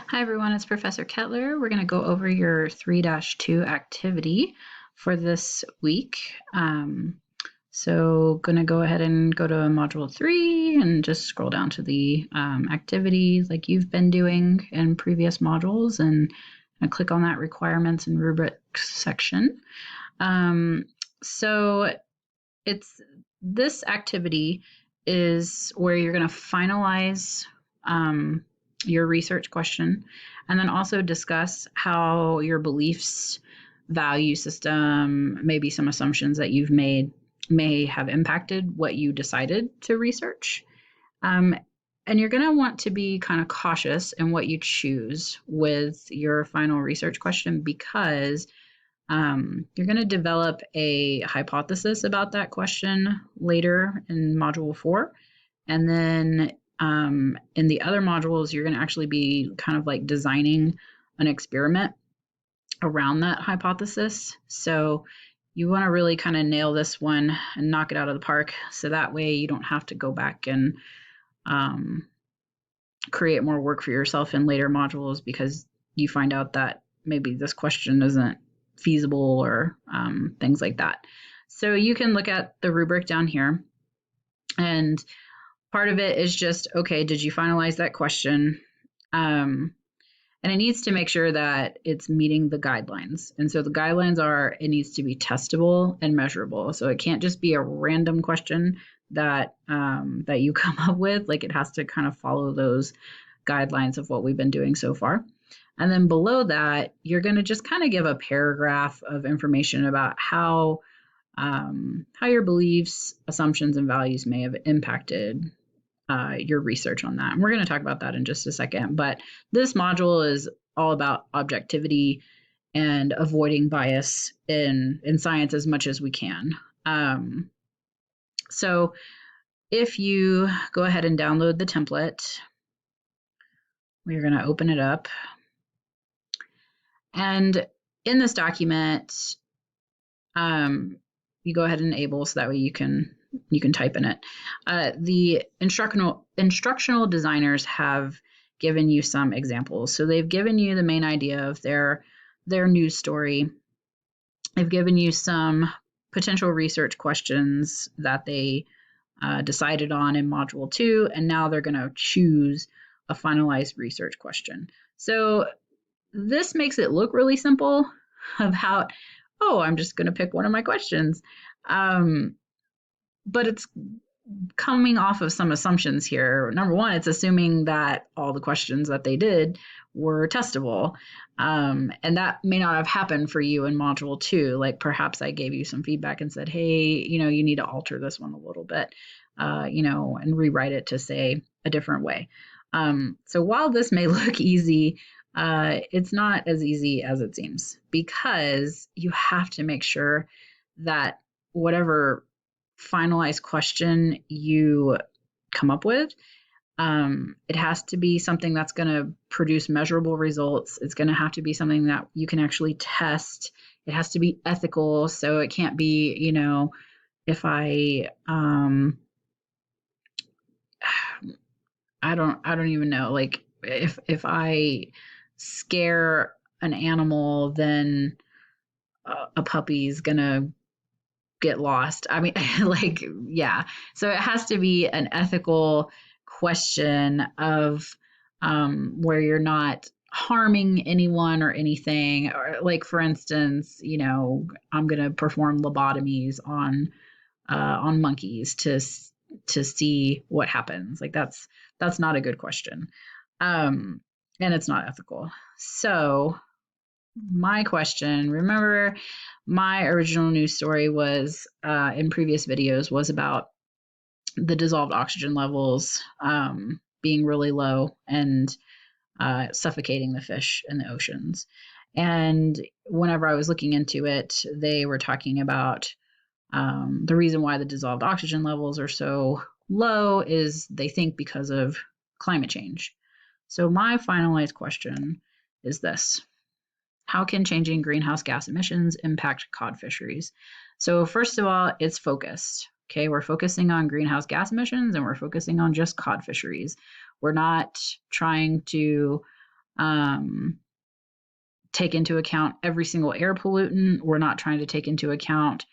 Hi everyone, it's Professor Kettler. We're going to go over your 3-2 activity for this week. So going to go ahead and go to Module 3 and just scroll down to the activity like you've been doing in previous modules and click on that requirements and rubrics section. So this activity is where you're going to finalize your research question, and then also discuss how your beliefs, value system, maybe some assumptions that you've made may have impacted what you decided to research. And you're going to want to be kind of cautious in what you choose with your final research question because you're going to develop a hypothesis about that question later in Module 4. And then in the other modules, you're going to actually be kind of like designing an experiment around that hypothesis. So you want to really kind of nail this one and knock it out of the park. So that way you don't have to go back and create more work for yourself in later modules because you find out that maybe this question isn't feasible or things like that. So you can look at the rubric down here, and part of it is just, okay, did you finalize that question? And it needs to make sure that it's meeting the guidelines. And so the guidelines are, it needs to be testable and measurable. So it can't just be a random question that that you come up with. Like, it has to kind of follow those guidelines of what we've been doing so far. And then below that, you're going to just kind of give a paragraph of information about how your beliefs, assumptions, and values may have impacted your research on that. And we're going to talk about that in just a second. But this module is all about objectivity and avoiding bias in science as much as we can. So if you go ahead and download the template, we're going to open it up. And in this document, you go ahead and enable so that way you can type in it. The instructional designers have given you some examples. So they've given you the main idea of their news story. They've given you some potential research questions that they decided on in Module 2, and now they're going to choose a finalized research question. So this makes it look really simple about, oh, I'm just going to pick one of my questions. But it's coming off of some assumptions here. Number one, it's assuming that all the questions that they did were testable. And that may not have happened for you in Module 2. Like, perhaps I gave you some feedback and said, hey, you need to alter this one a little bit, and rewrite it to say a different way. So while this may look easy, it's not as easy as it seems, because you have to make sure that whatever finalized question you come up with, it has to be something that's going to produce measurable results. It's going to have to be something that you can actually test. It has to be ethical. So it can't be, if I don't even know, like if I scare an animal, then a puppy's gonna get lost. I mean, like, yeah. So it has to be an ethical question of where you're not harming anyone or anything. Or, like, for instance, I'm gonna perform lobotomies on monkeys to see what happens. Like, that's not a good question, and it's not ethical. So my question, remember, my original news story was in previous videos was about the dissolved oxygen levels being really low and suffocating the fish in the oceans. And whenever I was looking into it, they were talking about the reason why the dissolved oxygen levels are so low is they think because of climate change. So my finalized question is this: how can changing greenhouse gas emissions impact cod fisheries? So first of all, it's focused. Okay, we're focusing on greenhouse gas emissions and we're focusing on just cod fisheries. We're not trying to take into account every single air pollutant. We're not trying to take into account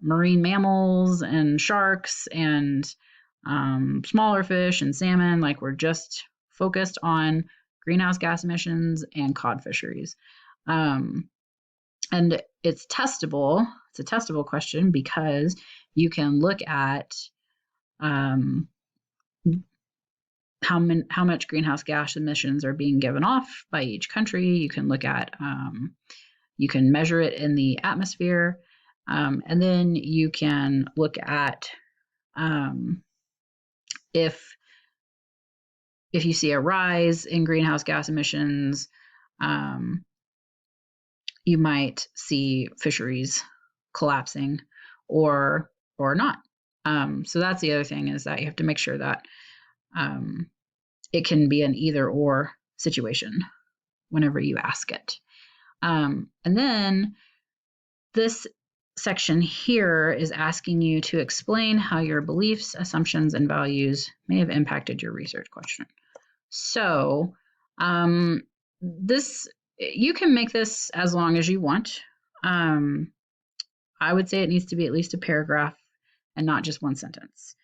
marine mammals and sharks and smaller fish and salmon. Like, we're just focused on greenhouse gas emissions and cod fisheries. And it's testable. It's a testable question because you can look at how much greenhouse gas emissions are being given off by each country. You can look at, you can measure it in the atmosphere, and then you can look at if you see a rise in greenhouse gas emissions, you might see fisheries collapsing or not. So that's the other thing, is that you have to make sure that it can be an either or situation whenever you ask it. And then this section here is asking you to explain how your beliefs, assumptions, and values may have impacted your research question. So this, you can make this as long as you want. I would say it needs to be at least a paragraph and not just one sentence,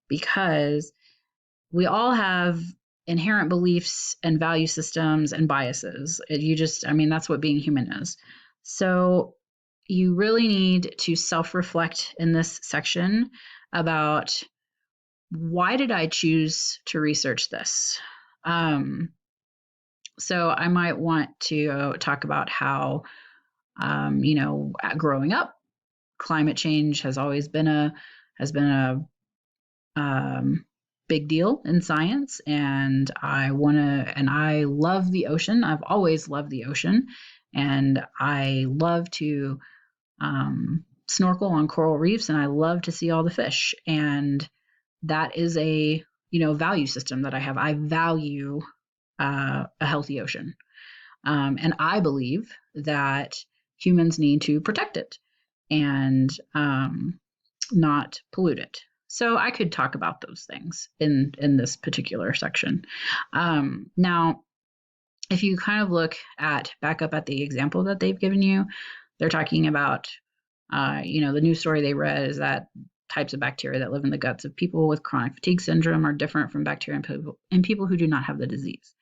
because we all have inherent beliefs and value systems and biases. That's what being human is. So you really need to self-reflect in this section about, why did I choose to research this? So I might want to talk about how, growing up, climate change has always been a big deal in science, and I love the ocean. I've always loved the ocean, and I love to snorkel on coral reefs, and I love to see all the fish. And that is a value system that I have. I value a healthy ocean, and I believe that humans need to protect it and not pollute it. So I could talk about those things in this particular section. Now, if you kind of look back up at the example that they've given you, they're talking about, the news story they read is that types of bacteria that live in the guts of people with chronic fatigue syndrome are different from bacteria in people who do not have the disease.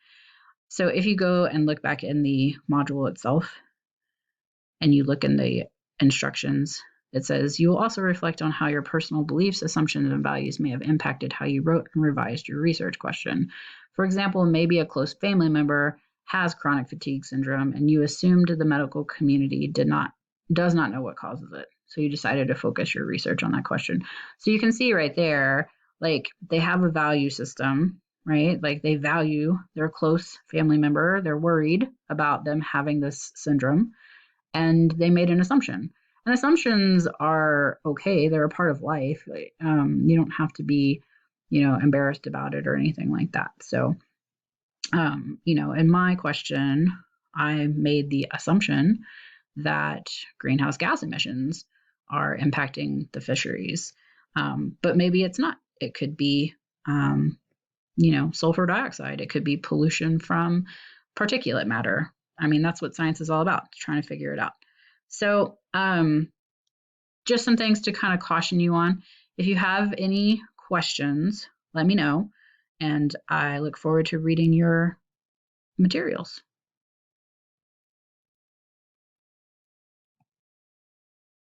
So if you go and look back in the module itself and you look in the instructions, it says you will also reflect on how your personal beliefs, assumptions, and values may have impacted how you wrote and revised your research question. For example, maybe a close family member has chronic fatigue syndrome and you assumed the medical community does not know what causes it. So you decided to focus your research on that question. So you can see right there, like, they have a value system, right? Like, they value their close family member. They're worried about them having this syndrome, and they made an assumption. And assumptions are okay. They're a part of life. You don't have to be, embarrassed about it or anything like that. So, in my question, I made the assumption that greenhouse gas emissions are impacting the fisheries. But maybe it's not. It could be, sulfur dioxide. It could be pollution from particulate matter. That's what science is all about, trying to figure it out. So just some things to kind of caution you on. If you have any questions, let me know, and I look forward to reading your materials.